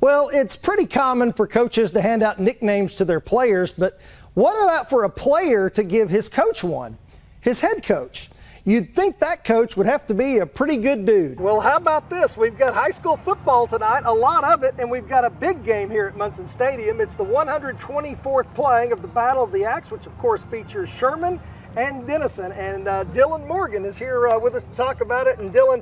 Well, it's pretty common for coaches to hand out nicknames to their players, but what about for a player to give his coach one? His head coach. You'd think that coach would have to be a pretty good dude. Well, how about this? We've got high school football tonight, a lot of it, and we've got a big game here at Munson Stadium. It's the 124th playing of the Battle of the Axe, which of course features Sherman and Denison. And Dylan Morgan is here with us to talk about it. And Dylan,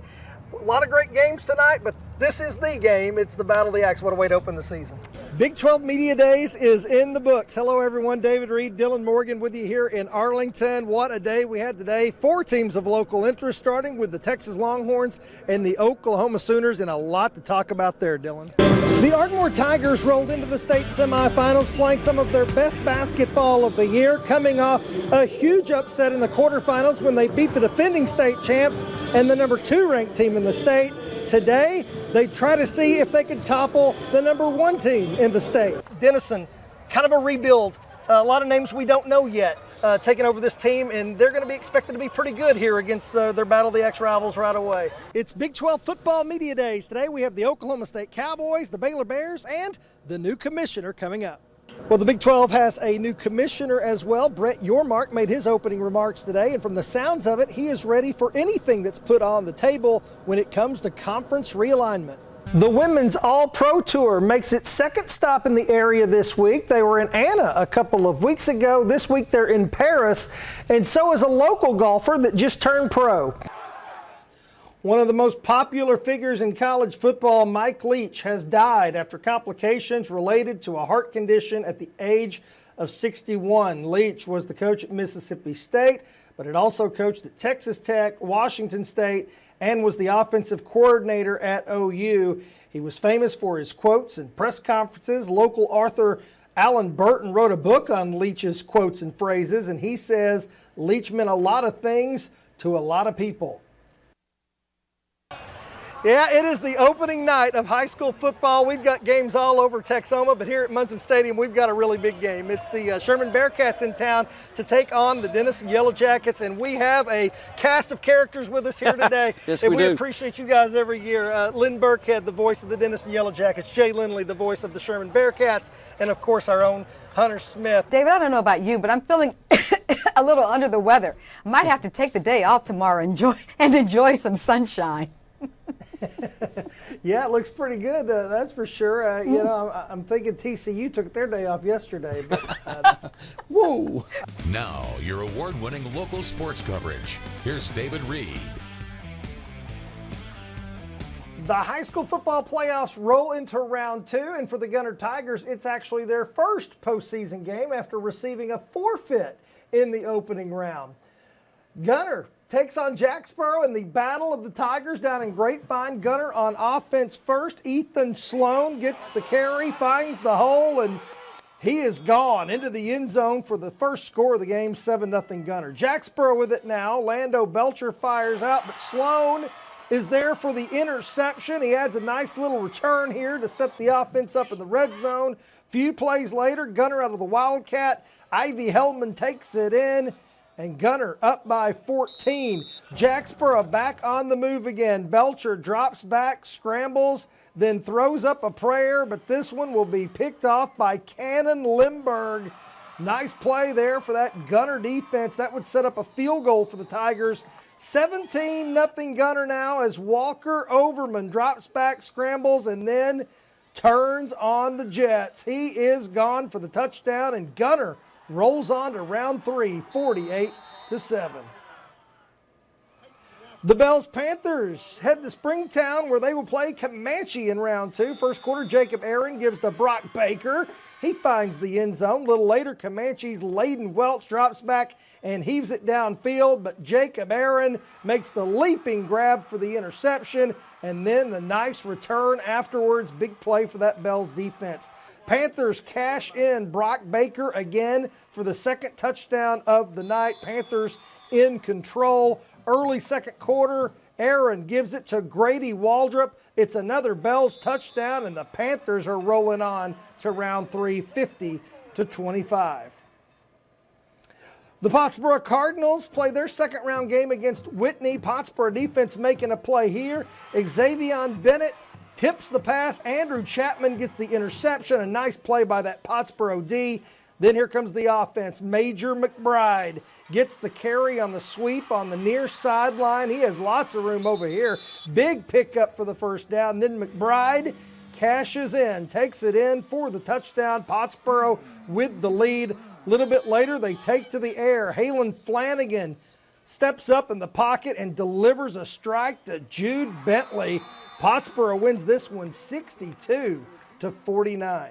a lot of great games tonight, but this is the game. It's the Battle of the Axe. What a way to open the season. Big 12 Media Days is in the books. Hello, everyone. David Reed, Dylan Morgan with you here in Arlington. What a day we had today. 4 teams of local interest, starting with the Texas Longhorns and the Oklahoma Sooners, and a lot to talk about there, Dylan. The Ardmore Tigers rolled into the state semifinals, playing some of their best basketball of the year, coming off a huge upset in the quarterfinals when they beat the defending state champs and the number 2 ranked team in the state. Today, they try to see if they can topple the number 1 team in the state. Denison, kind of a rebuild. A lot of names we don't know yet taking over this team, and they're going to be expected to be pretty good here against their Battle of the X rivals right away. It's Big 12 Football Media Days. Today we have the Oklahoma State Cowboys, the Baylor Bears, and the new commissioner coming up. Well, the Big 12 has a new commissioner as well. Brett Yormark made his opening remarks today, and from the sounds of it, he is ready for anything that's put on the table when it comes to conference realignment. The Women's All-Pro Tour makes its second stop in the area this week. They were in Anna a couple of weeks ago. This week they're in Paris, and so is a local golfer that just turned pro. One of the most popular figures in college football, Mike Leach, has died after complications related to a heart condition at the age of 61. Leach was the coach at Mississippi State, but had also coached at Texas Tech, Washington State, and was the offensive coordinator at OU. He was famous for his quotes and press conferences. Local author Alan Burton wrote a book on Leach's quotes and phrases, and he says Leach meant a lot of things to a lot of people. Yeah, it is the opening night of high school football. We've got games all over Texoma, but here at Munson Stadium, we've got a really big game. It's the Sherman Bearcats in town to take on the Denison Yellow Jackets, and we have a cast of characters with us here today. Yes, and we do. Appreciate you guys every year. Lynn Burkhead, the voice of the Denison Yellow Jackets, Jay Lindley, the voice of the Sherman Bearcats, and of course our own Hunter Smith. David, I don't know about you, but I'm feeling a little under the weather. I might have to take the day off tomorrow and enjoy some sunshine. Yeah, it looks pretty good, that's for sure. You know, I'm thinking TCU took their day off yesterday. But, Whoa! Now, your award-winning local sports coverage. Here's David Reed. The high school football playoffs roll into round 2, and for the Gunner Tigers, it's actually their first postseason game after receiving a forfeit in the opening round. Gunner takes on Jacksboro in the Battle of the Tigers down in Grapevine. Gunner on offense first. Ethan Sloan gets the carry, finds the hole, and he is gone into the end zone for the first score of the game, 7-0 Gunner. Jacksboro with it now. Lando Belcher fires out, but Sloan is there for the interception. He adds a nice little return here to set the offense up in the red zone. Few plays later, Gunner out of the Wildcat. Ivy Hellman takes it in, and Gunner up by 14. Jacksboro back on the move again. Belcher drops back, scrambles, then throws up a prayer, but this one will be picked off by Cannon Limburg. Nice play there for that Gunner defense. That would set up a field goal for the Tigers. 17-0 Gunner now as Walker Overman drops back, scrambles, and then turns on the Jets. He is gone for the touchdown, and Gunner rolls on to round 3, 48-7. The Bells Panthers head to Springtown where they will play Comanche in round 2. First quarter, Jacob Aaron gives to Brock Baker. He finds the end zone. A little later, Comanche's Layden Welch drops back and heaves it downfield, but Jacob Aaron makes the leaping grab for the interception, and then the nice return afterwards. Big play for that Bells defense. Panthers cash in Brock Baker again for the second touchdown of the night. Panthers in control. Early second quarter, Aaron gives it to Grady Waldrop. It's another Bells touchdown, and the Panthers are rolling on to round 3, 50-25. The Pottsboro Cardinals play their second round game against Whitney. Pottsboro defense making a play here. Xavier Bennett tips the pass. Andrew Chapman gets the interception. A nice play by that Pottsboro D. Then here comes the offense. Major McBride gets the carry on the sweep on the near sideline. He has lots of room over here. Big pickup for the first down. Then McBride cashes in, takes it in for the touchdown. Pottsboro with the lead. A little bit later, they take to the air. Halen Flanagan steps up in the pocket and delivers a strike to Jude Bentley. Pottsboro wins this one 62-49.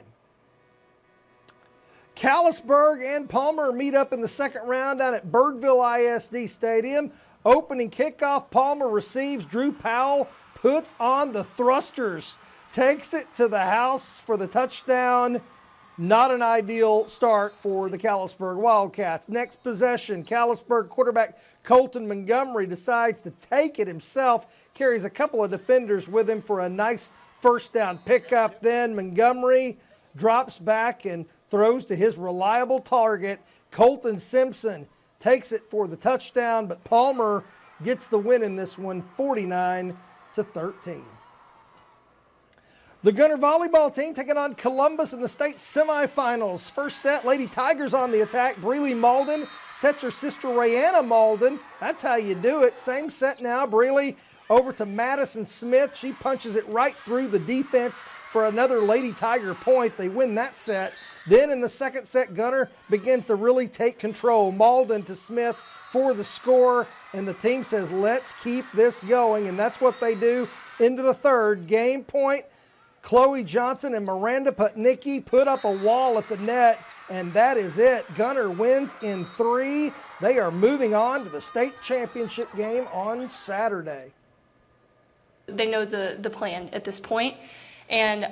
Callisburg and Palmer meet up in the second round down at Birdville ISD Stadium. Opening kickoff, Palmer receives. Drew Powell puts on the thrusters, takes it to the house for the touchdown. Not an ideal start for the Callisburg Wildcats. Next possession, Callisburg quarterback Colton Montgomery decides to take it himself, carries a couple of defenders with him for a nice first down pickup. Then Montgomery drops back and throws to his reliable target. Colton Simpson takes it for the touchdown, but Palmer gets the win in this one, 49-13. The Gunner volleyball team taking on Columbus in the state semifinals. First set, Lady Tigers on the attack. Breely Malden sets her sister Rayanna Malden. That's how you do it. Same set now. Breely over to Madison Smith. She punches it right through the defense for another Lady Tiger point. They win that set. Then in the second set, Gunner begins to really take control. Malden to Smith for the score, and the team says, let's keep this going, and that's what they do into the third. Game point, Chloe Johnson and Miranda Putnicki put up a wall at the net, and that is it. Gunner wins in 3. They are moving on to the state championship game on Saturday. They know the plan at this point. And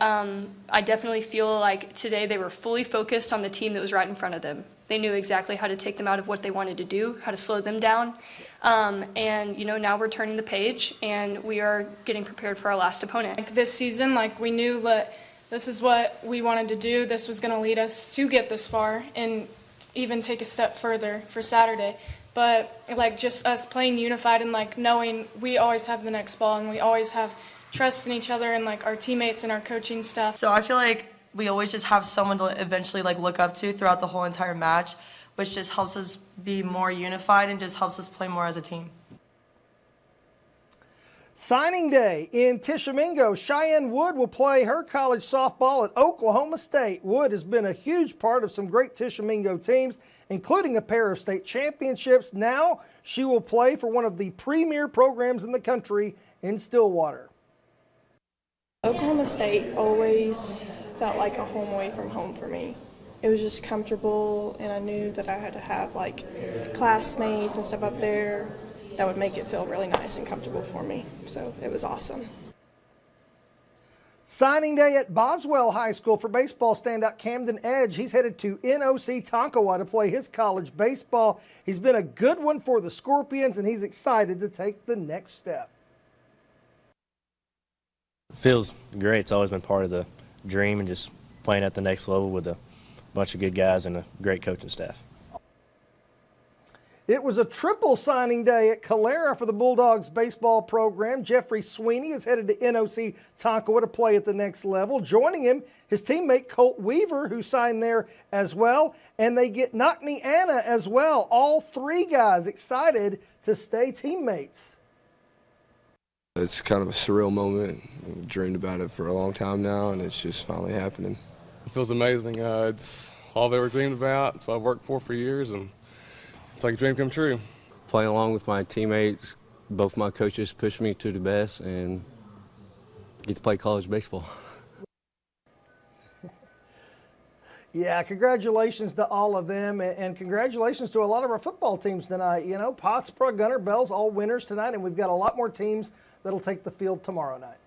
I definitely feel like today they were fully focused on the team that was right in front of them. They knew exactly how to take them out of what they wanted to do, how to slow them down. And, you know, now we're turning the page and we are getting prepared for our last opponent. Like this season, like we knew that this is what we wanted to do. This was going to lead us to get this far and even take a step further for Saturday. But like just us playing unified and like knowing we always have the next ball and we always have trust in each other and like our teammates and our coaching staff. So I feel like we always just have someone to eventually like look up to throughout the whole entire match, which just helps us be more unified and just helps us play more as a team. Signing day in Tishomingo. Cheyenne Wood will play her college softball at Oklahoma State. Wood has been a huge part of some great Tishomingo teams, including a pair of state championships. Now she will play for one of the premier programs in the country in Stillwater. Oklahoma State always felt like a home away from home for me. It was just comfortable, and I knew that I had to have like classmates and stuff up there that would make it feel really nice and comfortable for me. So it was awesome. Signing day at Boswell High School for baseball standout Camden Edge. He's headed to NOC Tonkawa to play his college baseball. He's been a good one for the Scorpions, and he's excited to take the next step. Feels great. It's always been part of the dream, and just playing at the next level with a bunch of good guys and a great coaching staff. It was a triple signing day at Calera for the Bulldogs baseball program. Jeffrey Sweeney is headed to NOC Tonkawa to play at the next level. Joining him, his teammate Colt Weaver, who signed there as well. And they get Knockney Anna as well. All three guys excited to stay teammates. It's kind of a surreal moment. I've dreamed about it for a long time now, and it's just finally happening. It feels amazing. It's all I've ever dreamed about. It's what I've worked for years, and it's like a dream come true. Playing along with my teammates, both my coaches pushed me to the best, and get to play college baseball. Yeah, congratulations to all of them, and congratulations to a lot of our football teams tonight. You know, Pottsboro, Gunner, Bells, all winners tonight, and we've got a lot more teams that'll take the field tomorrow night.